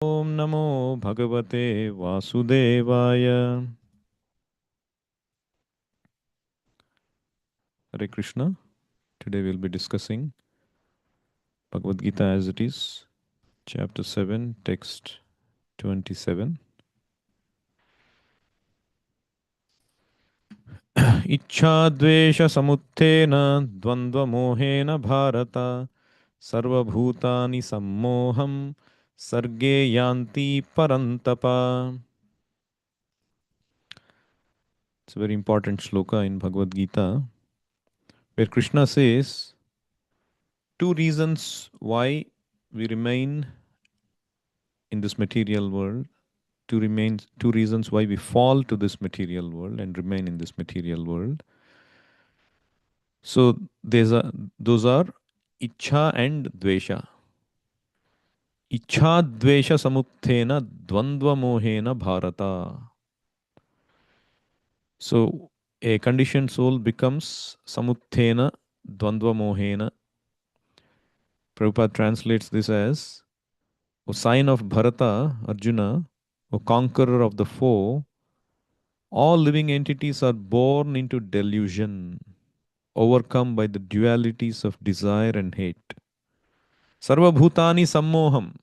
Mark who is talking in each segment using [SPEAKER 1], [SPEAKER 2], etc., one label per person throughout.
[SPEAKER 1] Om Namo Bhagavate Vasudevaya. Hare Krishna. Today we'll be discussing Bhagavad Gita as it is, chapter 7, text 27. Ichchadvesha samuttena dvandva mohena bharata sarvabhutani sammoham sarge yanti parantapa. It's a very important shloka in Bhagavad Gita where Krishna says two reasons why we remain in this material world, two reasons why we fall to this material world and remain in this material world. So those are ichha and dvesha. Ichha dvesha samuttena dvandva mohena bharata. So a conditioned soul becomes samuttena dvandva mohena. Prabhupada translates this as, O sign of Bharata, Arjuna, O conqueror of the foe, all living entities are born into delusion, overcome by the dualities of desire and hate. Sarva bhutani sammoham.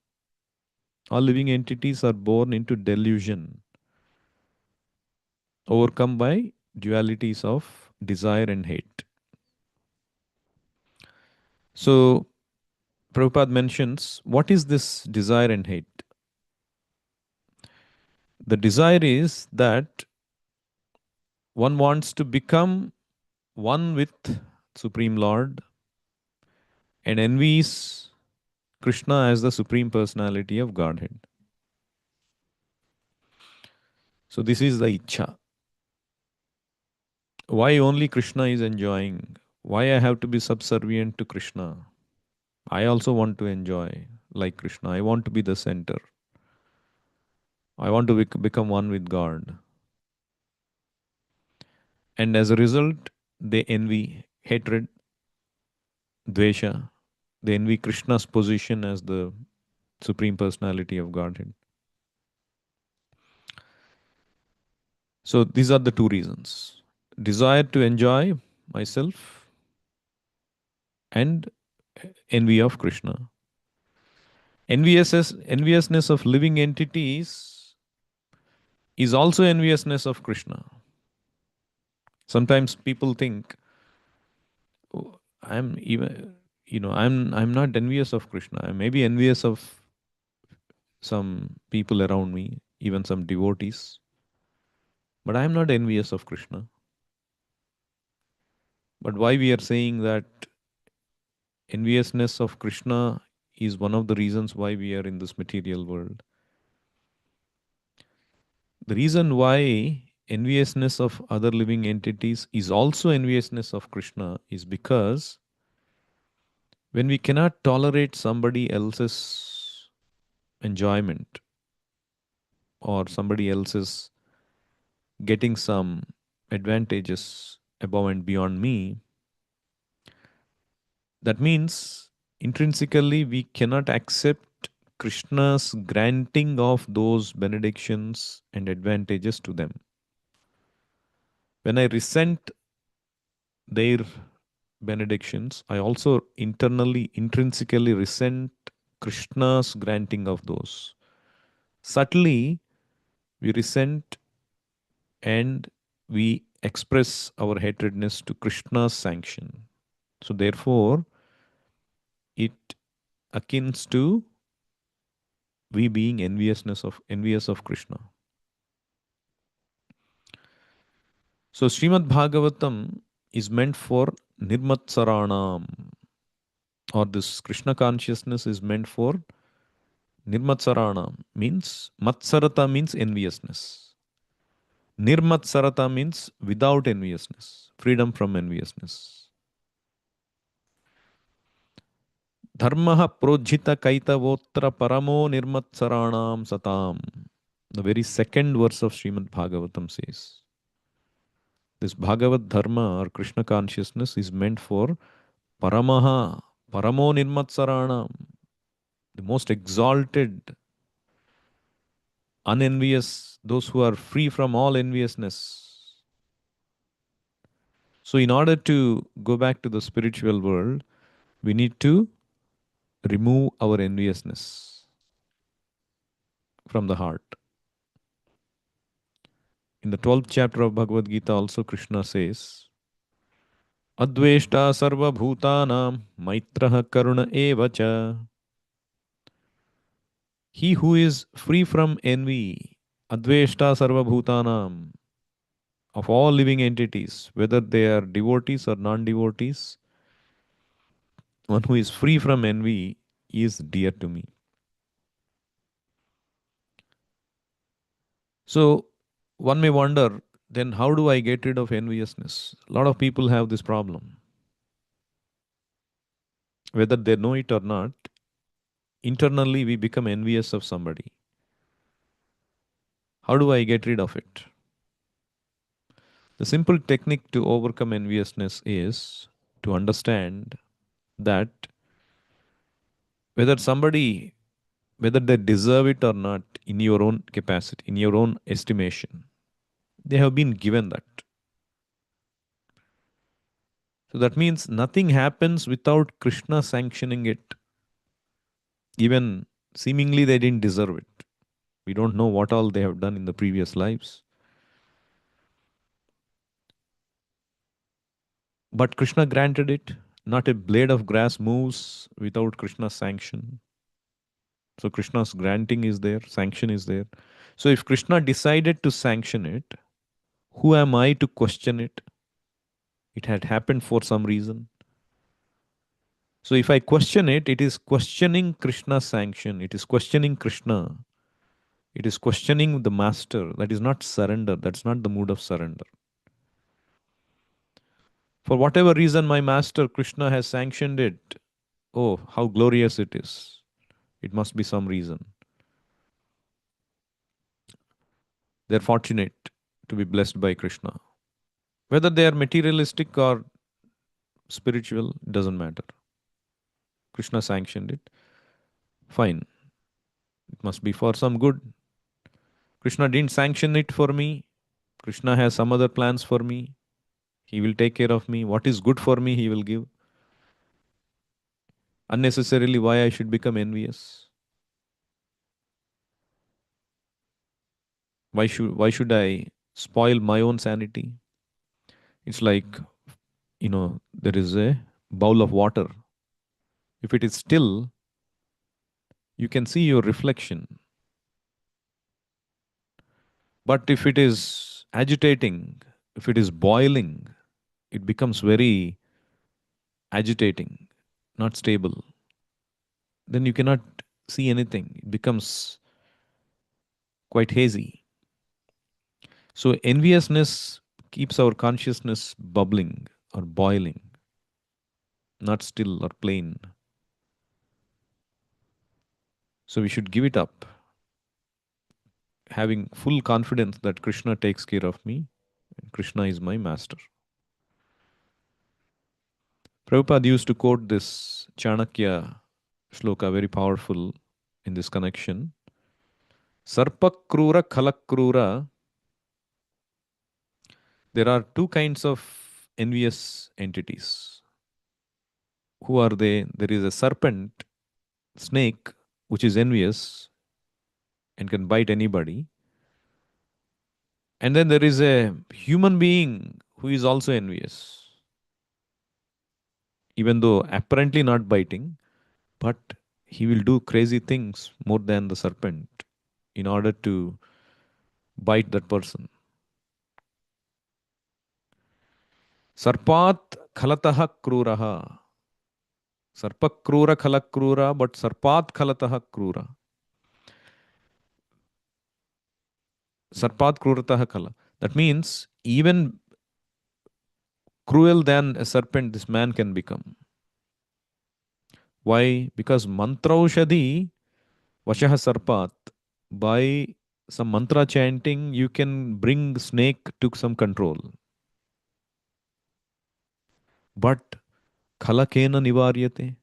[SPEAKER 1] All living entities are born into delusion, overcome by dualities of desire and hate. So, Prabhupada mentions what is this desire and hate? The desire is that one wants to become one with Supreme Lord and envies Krishna as the Supreme Personality of Godhead. So this is the Ichha. Why only Krishna is enjoying? Why I have to be subservient to Krishna? I also want to enjoy like Krishna. I want to be the center. I want to become one with God. And as a result, they envy, hatred, dvesha. They envy Krishna's position as the Supreme Personality of Godhead. So these are the two reasons. Desire to enjoy myself and envy of Krishna. Enviousness of living entities is also enviousness of Krishna. Sometimes people think, "Oh, I'm even, I'm not envious of Krishna. I may be envious of some people around me, even some devotees, but I'm not envious of Krishna." But why we are saying that enviousness of Krishna is one of the reasons why we are in this material world? The reason why enviousness of other living entities is also enviousness of Krishna is because when we cannot tolerate somebody else's enjoyment or somebody else's getting some advantages above and beyond me, that means intrinsically we cannot accept Krishna's granting of those benedictions and advantages to them. When I resent their benedictions, I also internally, intrinsically resent Krishna's granting of those. Subtly, we resent and we express our hatredness to Krishna's sanction. So, therefore, it akins to we being envious of Krishna. So, Srimad Bhagavatam is meant for Nirmatsaranam, or this Krishna consciousness is meant for Nirmatsarana, means Matsarata means enviousness. Nirmatsarata means without enviousness, freedom from enviousness. Dharmaha projita kaitavotra paramo nirmatsaranam satam. The very second verse of Srimad Bhagavatam says, this Bhagavad Dharma or Krishna consciousness is meant for Paramaha, Paramo Nirmatsaranam, the most exalted unenvious, those who are free from all enviousness. So, in order to go back to the spiritual world, we need to remove our enviousness from the heart. In the 12th chapter of Bhagavad Gita, also Krishna says, Adveshta sarva bhutanam maitraha karuna evacha. He who is free from envy, Adveshta sarva bhutanam, of all living entities, whether they are devotees or non devotees, one who is free from envy is dear to me. So, one may wonder, then how do I get rid of enviousness? A lot of people have this problem. Whether they know it or not, internally we become envious of somebody. How do I get rid of it? The simple technique to overcome enviousness is to understand that whether somebody, whether they deserve it or not in your own capacity, in your own estimation, they have been given that. So that means nothing happens without Krishna sanctioning it. Even seemingly they didn't deserve it. We don't know what all they have done in the previous lives. But Krishna granted it. Not a blade of grass moves without Krishna's sanction. So Krishna's granting is there, sanction is there. So if Krishna decided to sanction it, who am I to question it? It had happened for some reason. So if I question it, it is questioning Krishna's sanction. It is questioning Krishna. It is questioning the master. That is not surrender. That's not the mood of surrender. For whatever reason, my master Krishna has sanctioned it. Oh, how glorious it is. It must be some reason. They're fortunate to be blessed by Krishna. Whether they are materialistic or spiritual, doesn't matter. Krishna sanctioned it. Fine. It must be for some good. Krishna didn't sanction it for me. Krishna has some other plans for me. He will take care of me. What is good for me, He will give. Unnecessarily, why I should become envious? Why should I spoil my own sanity? It's like, there is a bowl of water. If it is still, you can see your reflection. But if it is agitating, if it is boiling, it becomes very agitating, not stable. Then you cannot see anything. It becomes quite hazy. So enviousness keeps our consciousness bubbling or boiling, not still or plain. So we should give it up, having full confidence that Krishna takes care of me and Krishna is my master. Prabhupada used to quote this Chanakya shloka, very powerful in this connection. Sarpakrura Kalakrura. There are two kinds of envious entities. Who are they? There is a serpent, snake, which is envious and can bite anybody. And then there is a human being who is also envious, even though apparently not biting, but he will do crazy things more than the serpent in order to bite that person. Sarpat khalataha kruraha. Sarpakrura khalakrura, but sarpat khalataha krura. Sarpat krurataha khala. That means even cruel than a serpent this man can become. Why? Because mantraushadhi vashaha sarpat. By some mantra chanting, you can bring snake to some control. But khalakena nivaryate.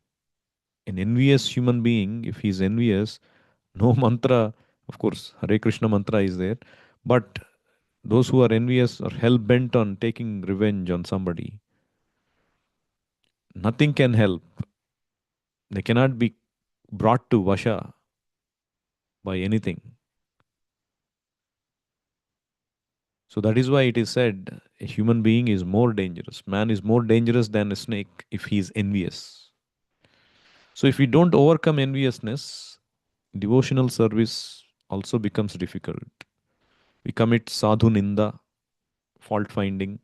[SPEAKER 1] An envious human being, if he is envious, no mantra Of course, Hare Krishna mantra is there, but those who are envious or hell bent on taking revenge on somebody, nothing can help. They cannot be brought to Vasha by anything. So that is why it is said a human being is more dangerous. Man is more dangerous than a snake if he is envious. So if we don't overcome enviousness, devotional service also becomes difficult. We commit sadhu ninda, fault finding,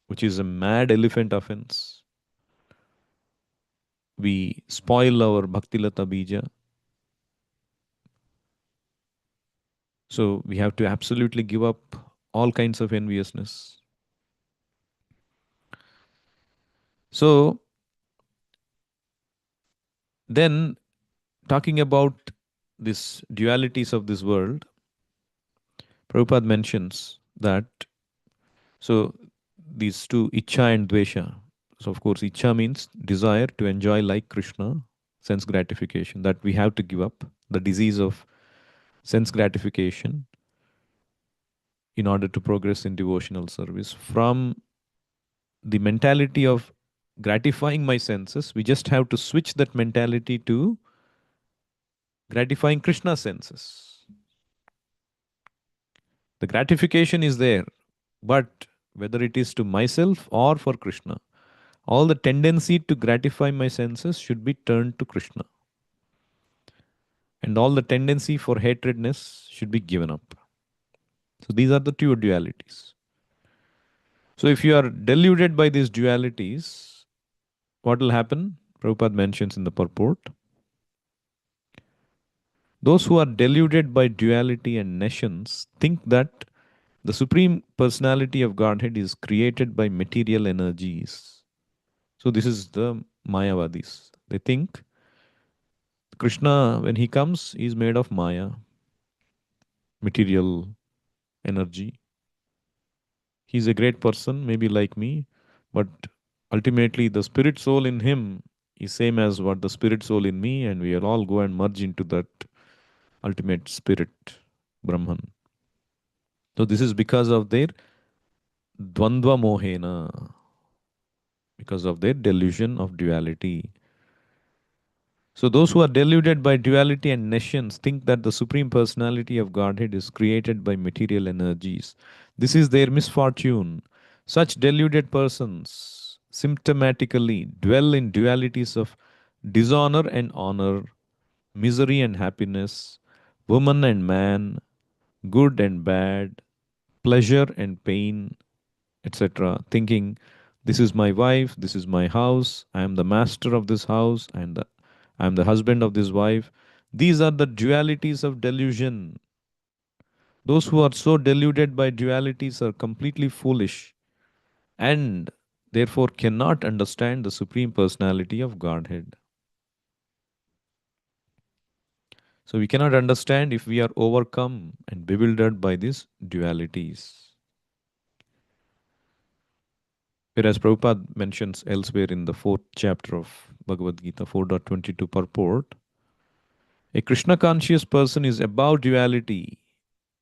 [SPEAKER 1] which is a mad elephant offense. We spoil our bhaktilata bija. So we have to absolutely give up all kinds of enviousness. So then, talking about these dualities of this world, Prabhupada mentions that so these two icha and dvesha. So of course, icha means desire to enjoy like Krishna, sense gratification, that we have to give up the disease of sense gratification in order to progress in devotional service. From the mentality of gratifying my senses, we just have to switch that mentality to gratifying Krishna's senses. The gratification is there, but whether it is to myself or for Krishna, all the tendency to gratify my senses should be turned to Krishna. And all the tendency for hatredness should be given up. So these are the two dualities. So if you are deluded by these dualities, what will happen? Prabhupada mentions in the purport. Those who are deluded by duality and nations think that the Supreme Personality of Godhead is created by material energies. So this is the Mayavadis. They think Krishna, when he comes, he is made of Maya, material energy. He's a great person, maybe like me, but ultimately the spirit soul in him is same as what the spirit soul in me, and we will all go and merge into that ultimate spirit, Brahman. So this is because of their dvandva mohena, because of their delusion of duality. So those who are deluded by duality and nations think that the Supreme Personality of Godhead is created by material energies. This is their misfortune. Such deluded persons symptomatically dwell in dualities of dishonor and honor, misery and happiness, woman and man, good and bad, pleasure and pain, etc., thinking, this is my wife, this is my house, I am the master of this house, and I am the husband of this wife. These are the dualities of delusion. Those who are so deluded by dualities are completely foolish and therefore cannot understand the Supreme Personality of Godhead. So we cannot understand if we are overcome and bewildered by these dualities. Whereas Prabhupada mentions elsewhere in the fourth chapter of Bhagavad Gita 4.22 purport, a Krishna conscious person is above duality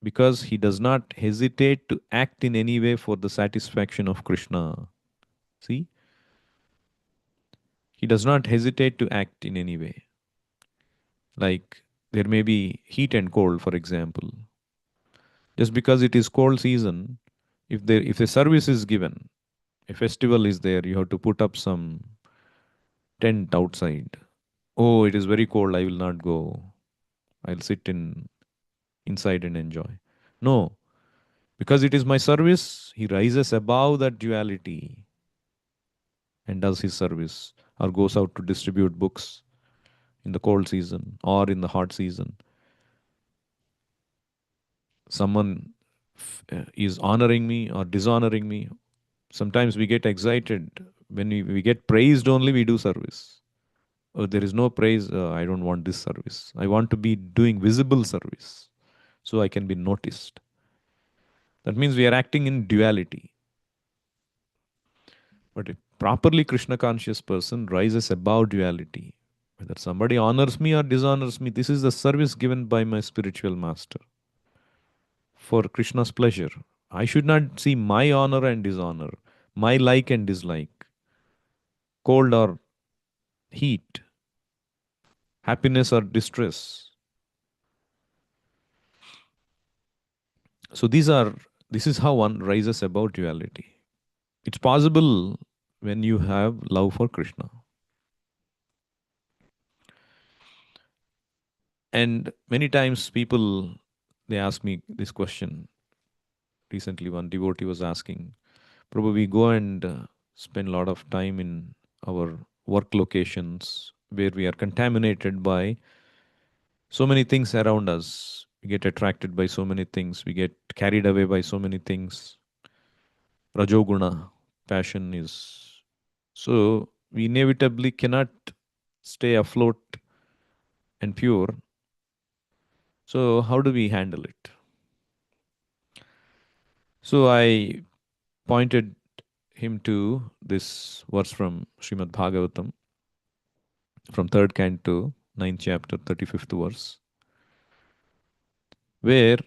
[SPEAKER 1] because he does not hesitate to act in any way for the satisfaction of Krishna. See? He does not hesitate to act in any way. Like there may be heat and cold, for example. Just because it is cold season, if a service is given, a festival is there, you have to put up some tent outside. Oh, it is very cold, I will not go. I'll sit inside and enjoy. No, because it is my service, he rises above that duality and does his service or goes out to distribute books in the cold season or in the hot season. Someone is honoring me or dishonoring me. Sometimes we get excited. When we get praised only, we do service. Oh, there is no praise, I don't want this service. I want to be doing visible service so I can be noticed. That means we are acting in duality. But a properly Krishna conscious person rises above duality. Whether somebody honors me or dishonors me, this is the service given by my spiritual master for Krishna's pleasure. I should not see my honor and dishonor, my like and dislike, cold or heat, happiness or distress. So this is how one rises above duality. It's possible when you have love for Krishna. And many times people they ask me this question. Recently, one devotee was asking, Prabhu, we go and spend a lot of time in our work locations where we are contaminated by so many things around us. We get attracted by so many things. We get carried away by so many things. Rajoguna, passion is. So we inevitably cannot stay afloat and pure. So how do we handle it? So I pointed him to this verse from Srimad Bhagavatam, from third canto, ninth chapter, 35th verse, where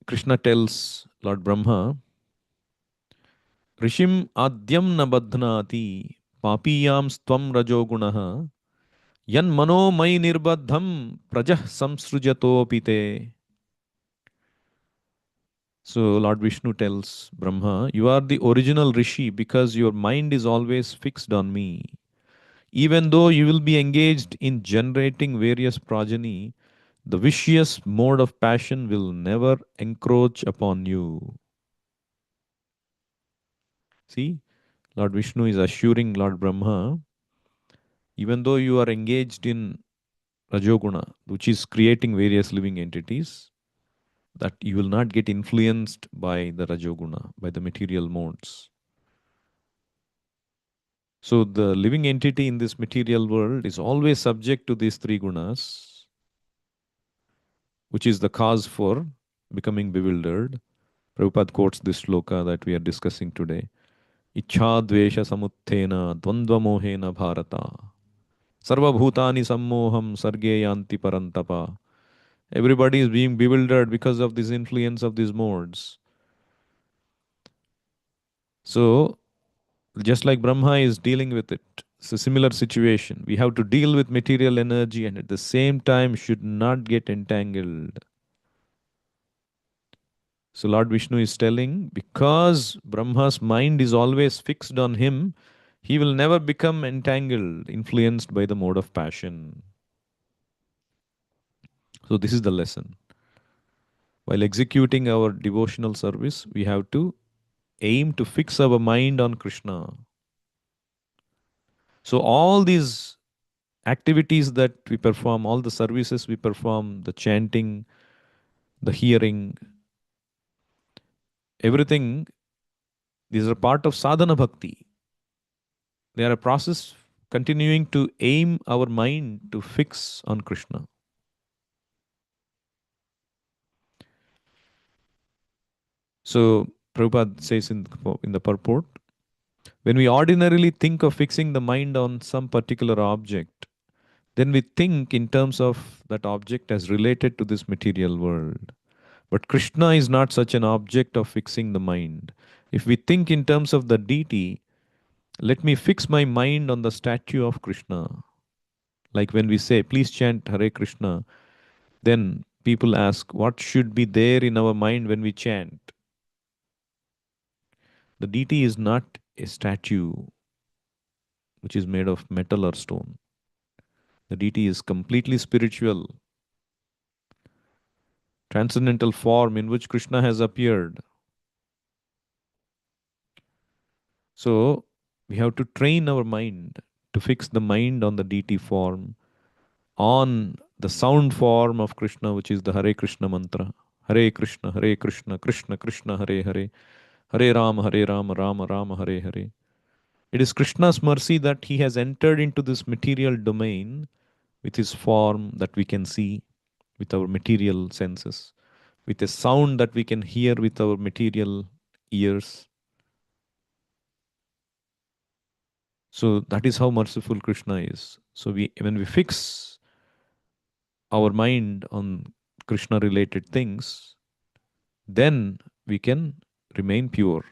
[SPEAKER 1] Krishna tells Lord Brahma, Rishim adyam na badhnati papiyam stvam rajogunaha yan mano mai nirbadham prajah samsrujato pite. So Lord Vishnu tells Brahma, you are the original Rishi because your mind is always fixed on me. Even though you will be engaged in generating various progeny, the vicious mode of passion will never encroach upon you. See, Lord Vishnu is assuring Lord Brahma, even though you are engaged in Rajoguna, which is creating various living entities, that you will not get influenced by the Rajoguna, by the material modes. So the living entity in this material world is always subject to these three gunas, which is the cause for becoming bewildered. Prabhupada quotes this sloka that we are discussing today. Ichha dvesha samuttena dvandva mohena bharata. Sarva bhutani sammoham sarge yanti parantapa. Everybody is being bewildered because of this influence of these modes. So, just like Brahma is dealing with it, it's a similar situation. We have to deal with material energy and at the same time should not get entangled. So Lord Vishnu is telling, because Brahma's mind is always fixed on him, he will never become entangled, influenced by the mode of passion. So this is the lesson. While executing our devotional service, we have to aim to fix our mind on Krishna. So all these activities that we perform, all the services we perform, the chanting, the hearing, everything, these are part of sadhana bhakti. They are a process continuing to aim our mind to fix on Krishna. So Prabhupada says in the purport, when we ordinarily think of fixing the mind on some particular object, then we think in terms of that object as related to this material world. But Krishna is not such an object of fixing the mind. If we think in terms of the deity, let me fix my mind on the statue of Krishna. Like when we say, please chant Hare Krishna, then people ask, what should be there in our mind when we chant? The deity is not a statue which is made of metal or stone. The deity is completely spiritual, transcendental form in which Krishna has appeared. So we have to train our mind to fix the mind on the deity form, on the sound form of Krishna, which is the Hare Krishna mantra. Hare Krishna, Krishna Krishna, Hare Hare, Hare Rama, Rama Rama, Hare Hare. It is Krishna's mercy that he has entered into this material domain with his form that we can see with our material senses, with a sound that we can hear with our material ears. So that is how merciful Krishna is. So when we fix our mind on Krishna related things, then we can remain pure,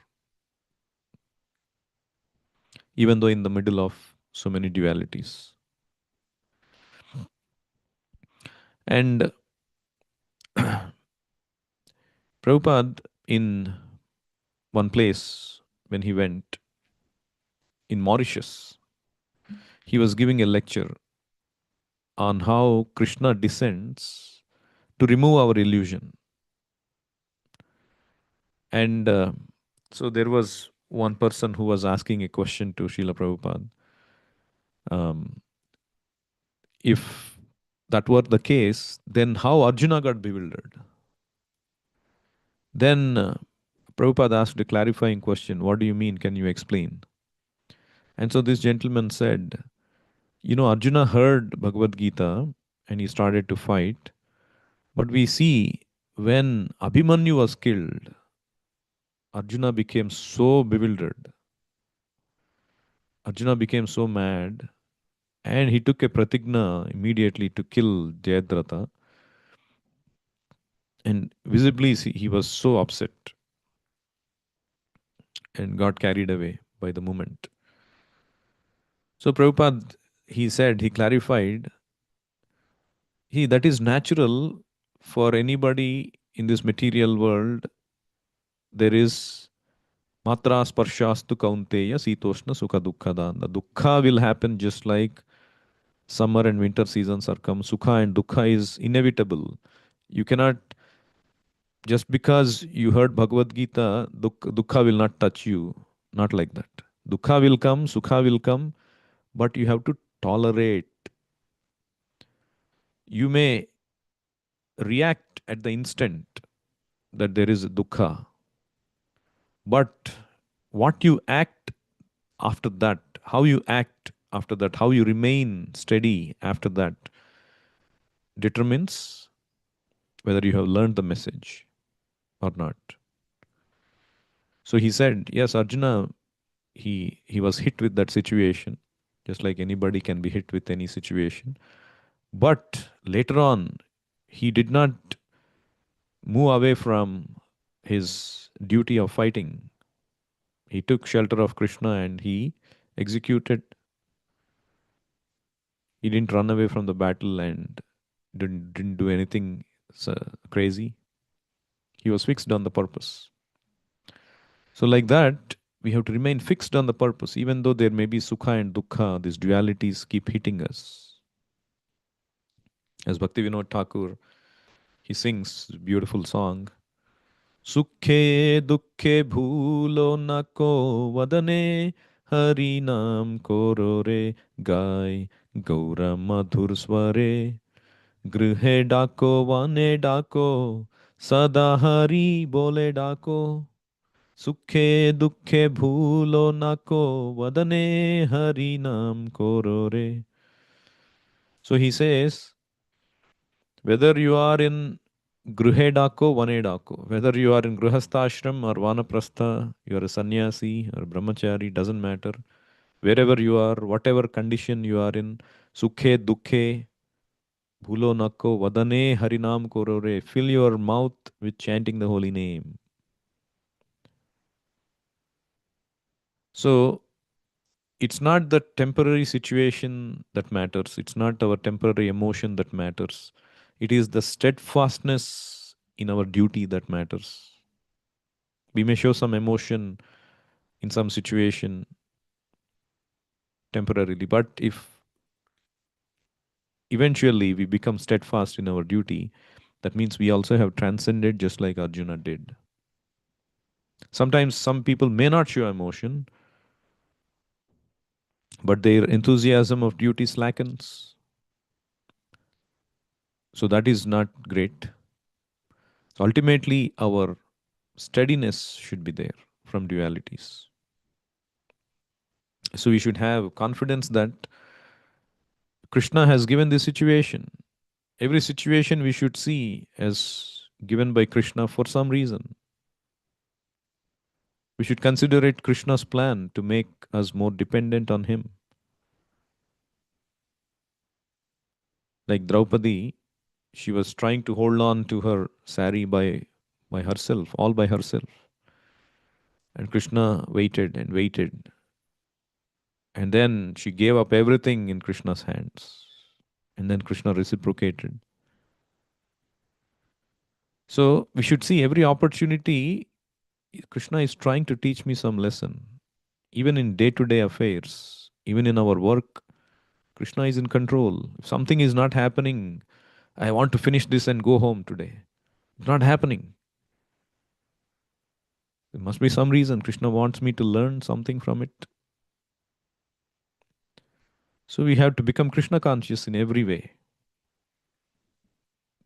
[SPEAKER 1] even though in the middle of so many dualities. And Prabhupada, in one place when he went in Mauritius, he was giving a lecture on how Krishna descends to remove our illusion. And so there was one person who was asking a question to Srila Prabhupada. Um, if that were the case, then how Arjuna got bewildered? Then Prabhupada asked a clarifying question. What do you mean? Can you explain? And so this gentleman said, Arjuna heard Bhagavad Gita and he started to fight. But we see when Abhimanyu was killed, Arjuna became so bewildered. Arjuna became so mad and he took a pratigna immediately to kill Jayadratha. And visibly, he was so upset and got carried away by the moment. So Prabhupada, he clarified, that is natural for anybody in this material world. There is matra sparshastu kaunteya sitoshna sukha dukkha. The dukkha will happen just like summer and winter seasons are come. Sukha and dukkha is inevitable. You cannot, just because you heard Bhagavad Gita, dukkha will not touch you. Not like that. Dukkha will come, sukha will come, but you have to tolerate. You may react at the instant that there is dukkha, but what you act after that, how you act after that, how you remain steady after that, determines whether you have learned the message or not. So he said, yes, Arjuna, he was hit with that situation, just like anybody can be hit with any situation. But later on, he did not move away from his duty of fighting. He took shelter of Krishna and he executed. He didn't run away from the battle and didn't do anything uh, crazy. He was fixed on the purpose. So, like that, we have to remain fixed on the purpose, even though there may be sukha and dukkha, these dualities keep hitting us. As Bhaktivinoda Thakur, he sings a beautiful song. Sukhe dukkhe bhulo nako vadane hari naam koro re gai gaura madhur sware grihe dako vane dako sada hari bole dako Sukhe dukkhe bhulo nako vadane hari naam koro re. So he says, whether you are in Gruhe Dako, Vane Dako, whether you are in Grihastashram or Vanaprastha, you are a sannyasi or brahmachari, doesn't matter. Wherever you are, whatever condition you are in, Sukhe Dukhe, Bhulo Nako, Vadane Harinam Korore, fill your mouth with chanting the holy name. So it's not the temporary situation that matters. It's not our temporary emotion that matters. It is the steadfastness in our duty that matters. We may show some emotion in some situation temporarily, but if eventually we become steadfast in our duty, that means we also have transcended just like Arjuna did. Sometimes some people may not show emotion, but their enthusiasm of duty slackens. So that is not great. Ultimately, our steadiness should be there from dualities. So we should have confidence that Krishna has given this situation. Every situation we should see as given by Krishna for some reason. We should consider it Krishna's plan to make us more dependent on him. Like Draupadi, she was trying to hold on to her sari by herself, all by herself. And Krishna waited and waited. And then she gave up everything in Krishna's hands. And then Krishna reciprocated. So we should see every opportunity, Krishna is trying to teach me some lesson. Even in day to day affairs, even in our work, Krishna is in control. If something is not happening, I want to finish this and go home today. It's not happening. There must be some reason. Krishna wants me to learn something from it. So we have to become Krishna conscious in every way.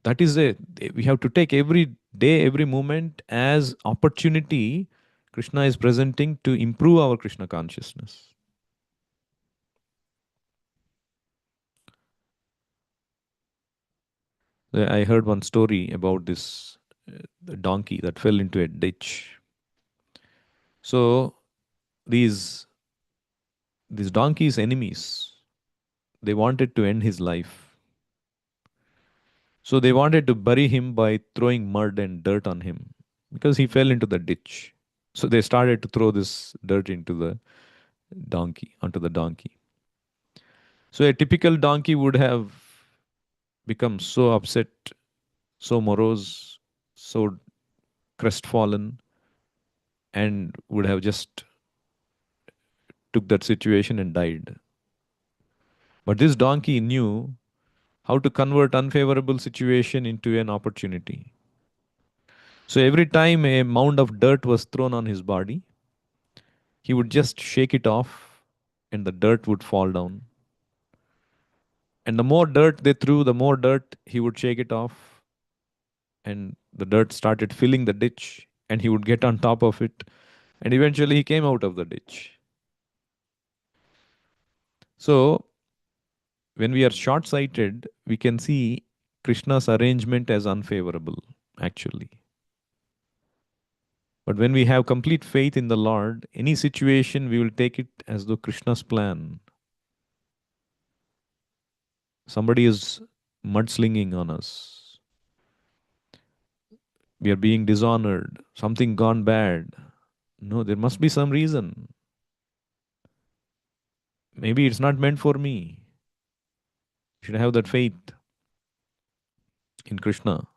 [SPEAKER 1] That is it. We have to take every day, every moment as opportunity Krishna is presenting to improve our Krishna consciousness. I heard one story about this the donkey that fell into a ditch. So these donkey's enemies, they wanted to end his life. So they wanted to bury him by throwing mud and dirt on him because he fell into the ditch. So they started to throw this dirt into the onto the donkey. So a typical donkey would have become so upset, so morose, so crestfallen, and would have just took that situation and died. But this donkey knew how to convert unfavorable situation into an opportunity. So every time a mound of dirt was thrown on his body, he would just shake it off and the dirt would fall down. And the more dirt they threw, the more dirt he would shake it off, and the dirt started filling the ditch, and he would get on top of it, and eventually he came out of the ditch. So when we are short sighted, we can see Krishna's arrangement as unfavorable, actually. But when we have complete faith in the Lord, any situation we will take it as though Krishna's plan. Somebody is mudslinging on us. We are being dishonored. Something gone bad. No, there must be some reason. Maybe it's not meant for me. You should have that faith in Krishna.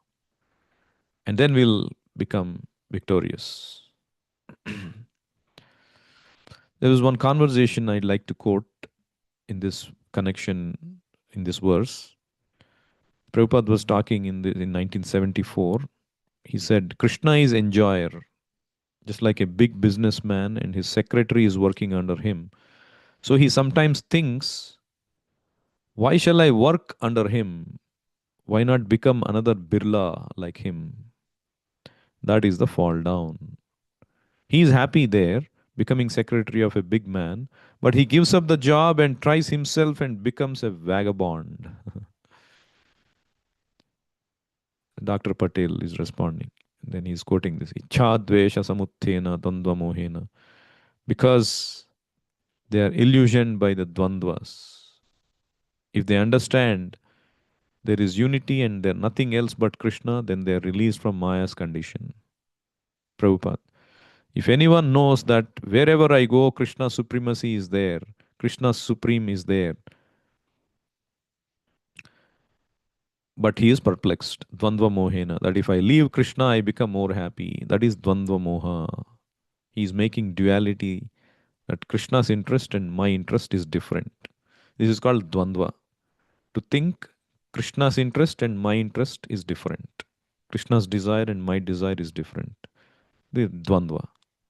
[SPEAKER 1] And then we'll become victorious. There was one conversation I'd like to quote in this connection, in this verse. Prabhupada was talking in 1974. He said, Krishna is enjoyer, just like a big businessman, and his secretary is working under him. So he sometimes thinks, why shall I work under him? Why not become another Birla like him? That is the fall down. He is happy there, becoming secretary of a big man, but he gives up the job and tries himself and becomes a vagabond. Dr. Patel is responding. Then he's quoting this. Ichha dvesha samuthena dandva mohena. Because they are illusioned by the dvandvas. If they understand there is unity and there nothing else but Krishna, then they are released from Maya's condition. Prabhupada. If anyone knows that wherever I go, Krishna's supremacy is there, Krishna's supreme is there, but he is perplexed. Dvandva mohena. That if I leave Krishna, I become more happy. That is Dvandva moha. He is making duality that Krishna's interest and my interest is different. This is called Dvandva. To think Krishna's interest and my interest is different. Krishna's desire and my desire is different. The Dvandva.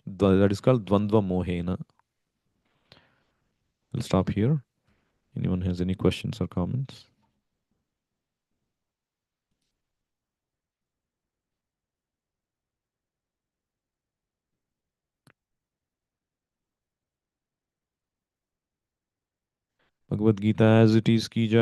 [SPEAKER 1] That is called Dvandva mohena. We'll stop here. Anyone has any questions or comments? Bhagavad Gita as it is ki jai.